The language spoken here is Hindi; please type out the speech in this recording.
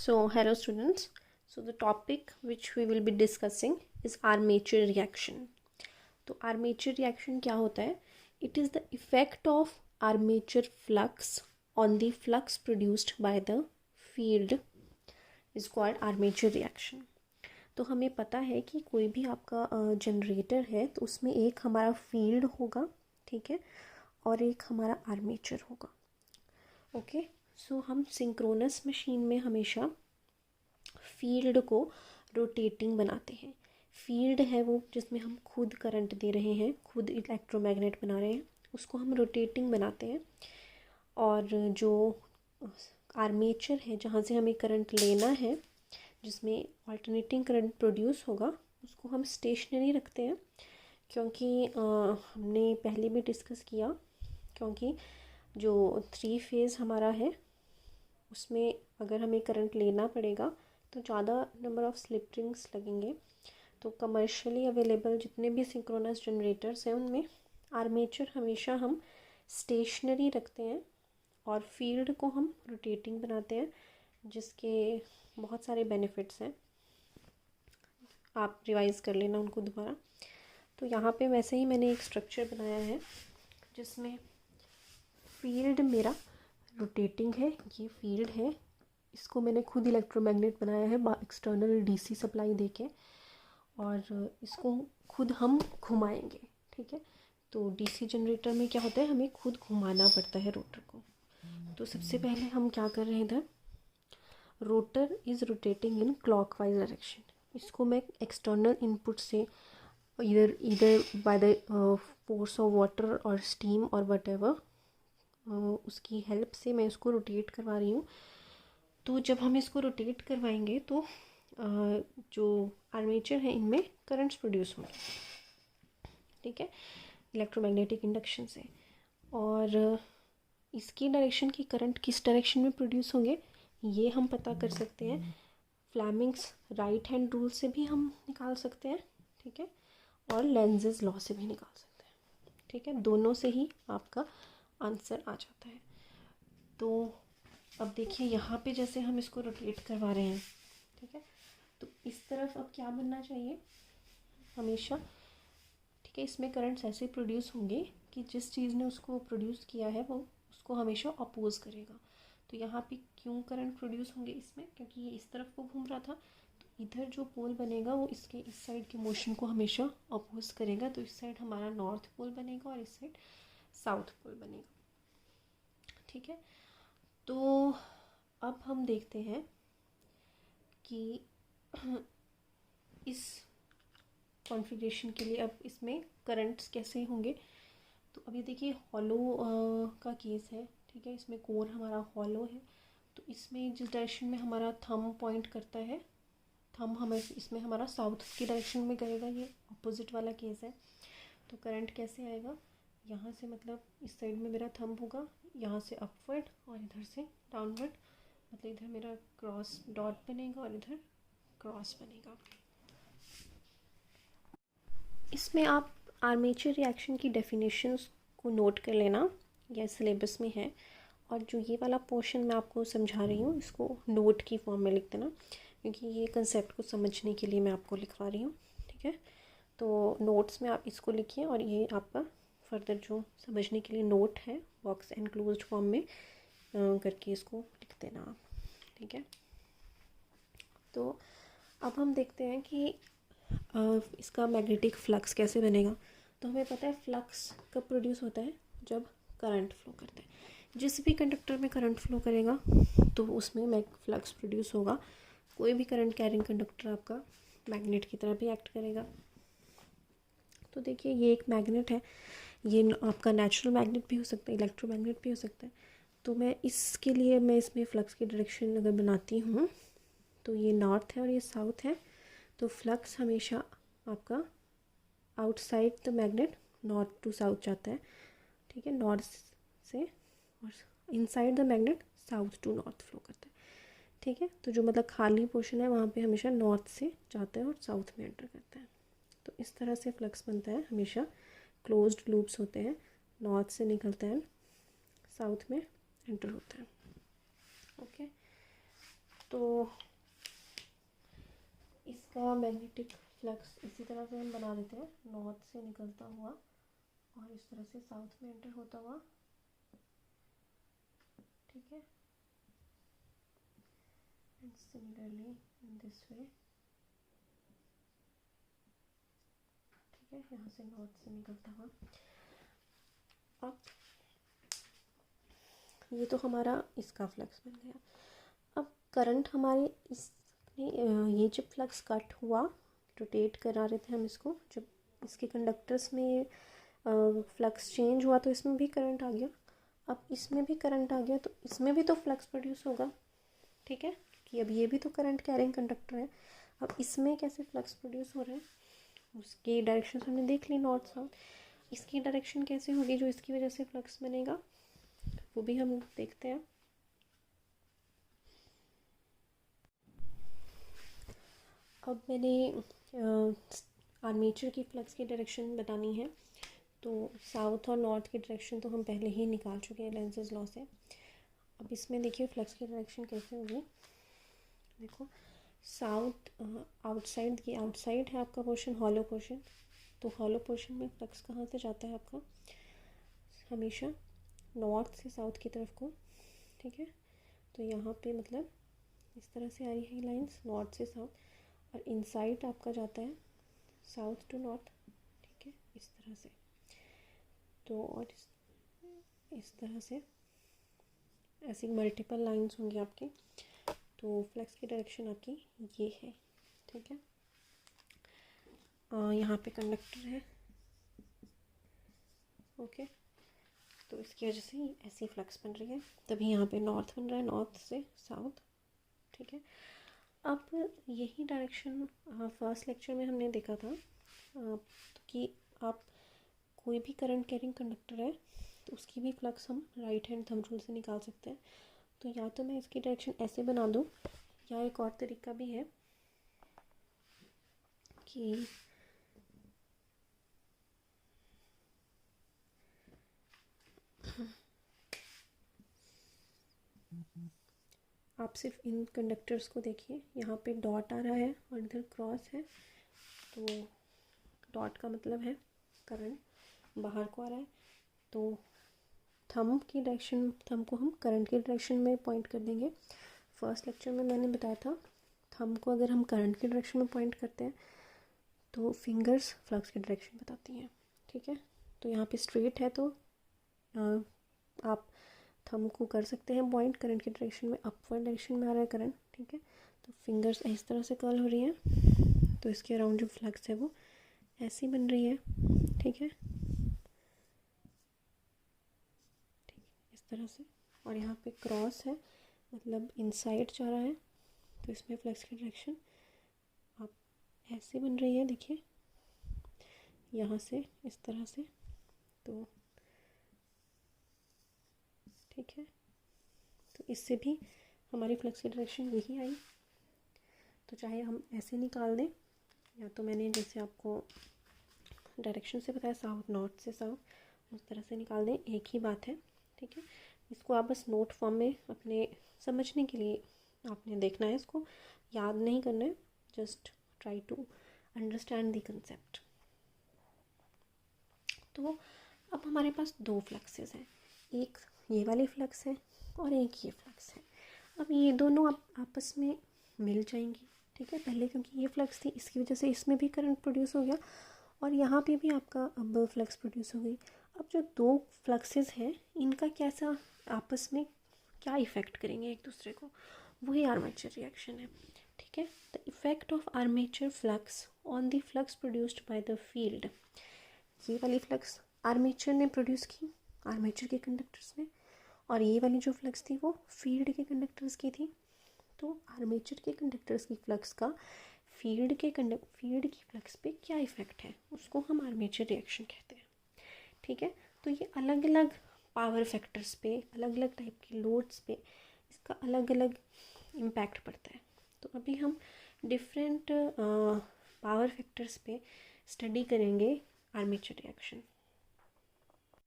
So, hello students. So, the topic which we will be discussing is armature reaction. तो armature reaction क्या होता है? It is the effect of armature flux on the flux produced by the field is called armature reaction. तो हमें पता है कि कोई भी आपका जनरेटर है तो उसमें एक हमारा फील्ड होगा, ठीक है, और एक हमारा आर्मेचर होगा. ओके, सो हम सिंक्रोनस मशीन में हमेशा फील्ड को रोटेटिंग बनाते हैं. फील्ड है वो जिसमें हम खुद करंट दे रहे हैं, खुद इलेक्ट्रोमैग्नेट बना रहे हैं, उसको हम रोटेटिंग बनाते हैं. और जो आर्मेचर है जहाँ से हमें करंट लेना है, जिसमें अल्टरनेटिंग करंट प्रोड्यूस होगा, उसको हम स्टेशनरी रखते हैं. क्योंकि हमने पहले भी डिस्कस किया, क्योंकि जो 3 फेज़ हमारा है उसमें अगर हमें करंट लेना पड़ेगा तो ज़्यादा नंबर ऑफ़ स्लिप रिंग्स लगेंगे. तो कमर्शियली अवेलेबल जितने भी सिंक्रोनस जनरेटर्स हैं उनमें आर्मेचर हमेशा हम स्टेशनरी रखते हैं और फील्ड को हम रोटेटिंग बनाते हैं, जिसके बहुत सारे बेनिफिट्स हैं. आप रिवाइज़ कर लेना उनको दोबारा. तो यहाँ पे वैसे ही मैंने एक स्ट्रक्चर बनाया है जिसमें फील्ड मेरा रोटेटिंग है. ये फील्ड है, इसको मैंने खुद इलेक्ट्रोमैग्नेट बनाया है एक्सटर्नल डीसी सप्लाई देके, और इसको खुद हम घुमाएंगे. ठीक है, तो डीसी जनरेटर में क्या होता है, हमें खुद घुमाना पड़ता है रोटर को. तो सबसे पहले हम क्या कर रहे हैं, इधर rotor is rotating in clockwise direction. इसको मैं एक्सटर्नल इनपुट से इधर by the force of water और स्टीम और वटेवर, उसकी हेल्प से मैं इसको रोटेट करवा रही हूँ. तो जब हम इसको रोटेट करवाएंगे तो जो आर्मेचर है इनमें करंट्स प्रोड्यूस होंगे, ठीक है, इलेक्ट्रोमैग्नेटिक इंडक्शन से. और इसकी डायरेक्शन की करंट किस डायरेक्शन में प्रोड्यूस होंगे ये हम पता कर सकते हैं. फ्लेमिंग्स राइट हैंड रूल से भी हम निकाल सकते हैं, ठीक है, और लेंजेस लॉ से भी निकाल सकते हैं. ठीक है, दोनों से ही आपका आंसर आ जाता है. तो अब देखिए यहाँ पे जैसे हम इसको रोटेट करवा रहे हैं, ठीक है, तो इस तरफ अब क्या बनना चाहिए हमेशा, ठीक है. इसमें करंट्स ऐसे प्रोड्यूस होंगे कि जिस चीज़ ने उसको प्रोड्यूस किया है वो उसको हमेशा अपोज करेगा. तो यहाँ पे क्यों करंट प्रोड्यूस होंगे इसमें, क्योंकि ये इस तरफ को घूम रहा था, तो इधर जो पोल बनेगा वो इसके इस साइड के मोशन को हमेशा अपोज करेगा. तो इस साइड हमारा नॉर्थ पोल बनेगा और इस साइड साउथ पोल बनेगा. ठीक है, तो अब हम देखते हैं कि इस कॉन्फ़िगरेशन के लिए अब इसमें करंट्स कैसे होंगे. तो अभी देखिए हॉलो का केस है, ठीक है, इसमें कोर हमारा हॉलो है. तो इसमें जिस डायरेक्शन में हमारा थंब पॉइंट करता है, थंब हमें इसमें हमारा साउथ की डायरेक्शन में करेगा, ये अपोजिट वाला केस है. तो करंट कैसे आएगा, यहाँ से मतलब इस साइड में मेरा थंब होगा, यहाँ से अपवर्ड और इधर से डाउनवर्ड, मतलब इधर मेरा क्रॉस डॉट बनेगा और इधर क्रॉस बनेगा. इसमें आप आर्मेचर रिएक्शन की डेफिनेशंस को नोट कर लेना, यह सिलेबस में है. और जो ये वाला पोर्शन मैं आपको समझा रही हूँ इसको नोट की फॉर्म में लिख देना, क्योंकि ये कंसेप्ट को समझने के लिए मैं आपको लिखवा रही हूँ. ठीक है, तो नोट्स में आप इसको लिखिए और ये आपका फर्दर जो समझने के लिए नोट है बॉक्स एनक्लोज्ड फॉर्म में करके इसको लिख देना आप. ठीक है, तो अब हम देखते हैं कि इसका मैग्नेटिक फ्लक्स कैसे बनेगा. तो हमें पता है फ्लक्स कब प्रोड्यूस होता है, जब करंट फ्लो करता है. जिस भी कंडक्टर में करंट फ्लो करेगा तो उसमें फ्लक्स प्रोड्यूस होगा. कोई भी करंट कैरिंग कंडक्टर आपका मैग्नेट की तरह भी एक्ट करेगा. तो देखिए ये एक मैग्नेट है, ये आपका नेचुरल मैग्नेट भी हो सकता है, इलेक्ट्रोमैग्नेट भी हो सकता है. तो मैं इसके लिए मैं इसमें फ्लक्स की डायरेक्शन अगर बनाती हूँ तो ये नॉर्थ है और ये साउथ है. तो फ्लक्स हमेशा आपका outside the magnet north to south जाता है, ठीक है, नॉर्थ से, और inside the magnet south to north flow करता है. ठीक है, तो जो मतलब खाली पोर्शन है वहाँ पे हमेशा नॉर्थ से जाता है और साउथ में एंटर करता है. तो इस तरह से फ्लक्स बनता है, हमेशा क्लोज्ड लूप्स होते हैं, नॉर्थ से निकलता है, साउथ में एंटर होता है. ओके, तो इसका मैग्नेटिक फ्लक्स इसी तरह से हम बना देते हैं, नॉर्थ से निकलता हुआ और इस तरह से साउथ में एंटर होता हुआ, ठीक है। And similarly in this way, ठीक है, यहाँ से नॉर्थ से निकलता हुआ। अब ये तो हमारा इसका फ्लक्स बन गया। अब करंट हमारे ये जब फ्लक्स कट हुआ, रोटेट करा रहे थे हम इसको, जब इसके कंडक्टर्स में फ्लक्स चेंज हुआ तो इसमें भी करंट आ गया। अब इसमें भी करंट आ गया तो इसमें भी तो फ्लक्स प्रोड्यूस होगा, ठीक है, कि अब ये भी तो करंट कैरिंग कंडक्टर है। अब इसमें कैसे फ्लक्स प्रोड्यूस हो रहा है, उसकी डायरेक्शन हमने देख ली, नॉर्थ साउथ। इसकी डायरेक्शन कैसे होगी जो इसकी वजह से फ्लक्स बनेगा, वो भी हम देखते हैं। अब मैंने आर्मेचर की फ्लक्स की डायरेक्शन बतानी है, तो साउथ और नॉर्थ की डायरेक्शन तो हम पहले ही निकाल चुके हैं लेंज़ेस लॉ से। अब इसमें देखिए फ्लक्स की डायरेक्शन कैसे होगी। देखो साउथ आउटसाइड की आउटसाइड है आपका पोर्शन, हॉलो पोर्शन, तो हॉलो पोर्शन में फ्लक्स कहाँ से जाता है आपका, हमेशा नॉर्थ से साउथ की तरफ को, ठीक है। तो यहाँ पे मतलब इस तरह से आ रही है लाइंस, नॉर्थ से साउथ, और इनसाइड आपका जाता है साउथ टू नॉर्थ, ठीक है, इस तरह से। तो और इस तरह से ऐसी मल्टीपल लाइंस होंगी आपकी। तो फ्लक्स की डायरेक्शन आपकी ये है, ठीक है। यहाँ पे कंडक्टर है, ओके, तो इसकी वजह से ऐसी फ्लक्स बन रही है, तभी यहाँ पे नॉर्थ बन रहा है, नॉर्थ से साउथ, ठीक है। अब यही डायरेक्शन फर्स्ट लेक्चर में हमने देखा था कि आप कोई भी करंट कैरिंग कंडक्टर है तो उसकी भी फ्लक्स हम राइट हैंड थंब रूल से निकाल सकते हैं। तो या तो मैं इसकी डायरेक्शन ऐसे बना दूँ, या एक और तरीका भी है कि आप सिर्फ इन कंडक्टर्स को देखिए, यहाँ पे डॉट आ रहा है और इधर क्रॉस है, तो डॉट का मतलब है करंट बाहर को आ रहा है, तो थंब की डायरेक्शन, थंब को हम करंट की डायरेक्शन में पॉइंट कर देंगे। फर्स्ट लेक्चर में मैंने बताया था थंब को अगर हम करंट की डायरेक्शन में पॉइंट करते हैं तो फिंगर्स फ्लक्स की डायरेक्शन बताती हैं, ठीक है। तो यहाँ पे स्ट्रेट है तो आप थंब को कर सकते हैं पॉइंट करंट की डायरेक्शन में, अपवर्ड डायरेक्शन में आ रहा है करंट, ठीक है। तो फिंगर्स इस तरह से कर्ल हो रही हैं, तो इसके अराउंड जो फ्लक्स है वो ऐसी बन रही है, ठीक है, इस तरह से। और यहाँ पे क्रॉस है, मतलब इनसाइड जा रहा है, तो इसमें फ्लक्स की डायरेक्शन आप ऐसे बन रही है, देखिए यहाँ से इस तरह से, तो ठीक है। तो इससे भी हमारी फ्लक्स की डायरेक्शन यही आई। तो चाहे हम ऐसे निकाल दें, या तो मैंने जैसे आपको डायरेक्शन से बताया साउथ, नॉर्थ से साउथ, उस तरह से निकाल दें, एक ही बात है, ठीक है। इसको आप बस नोट फॉर्म में अपने समझने के लिए आपने देखना है, इसको याद नहीं करना है, just try to understand the concept. तो अब हमारे पास दो फ्लक्सेस हैं, एक ये वाली फ्लक्स है और एक ये फ्लक्स है। अब ये दोनों आपस में मिल जाएंगी, ठीक है। पहले क्योंकि ये फ्लक्स थी इसकी वजह से इसमें भी करंट प्रोड्यूस हो गया और यहाँ पे भी आपका अब फ्लक्स प्रोड्यूस हो गई। अब जो दो फ्लक्सेस हैं इनका कैसा आपस में क्या इफ़ेक्ट करेंगे एक दूसरे को, वही आर्मेचर रिएक्शन है, ठीक है। The effect of armature flux on the flux produced by the field, ये वाली फ्लक्स आर्मेचर ने प्रोड्यूस की, आर्मेचर के कंडक्टर्स ने, और ये वाली जो फ्लक्स थी वो फील्ड के कंडक्टर्स की थी। तो आर्मेचर के कंडक्टर्स की फ्लक्स का फील्ड की फ्लक्स पे क्या इफ़ेक्ट है, उसको हम आर्मेचर रिएक्शन कहते हैं, ठीक है। तो ये अलग अलग पावर फैक्टर्स पे, अलग अलग टाइप के लोड्स पे इसका अलग अलग इम्पैक्ट पड़ता है। तो अभी हम डिफरेंट पावर फैक्टर्स पे स्टडी करेंगे आर्मेचर रिएक्शन।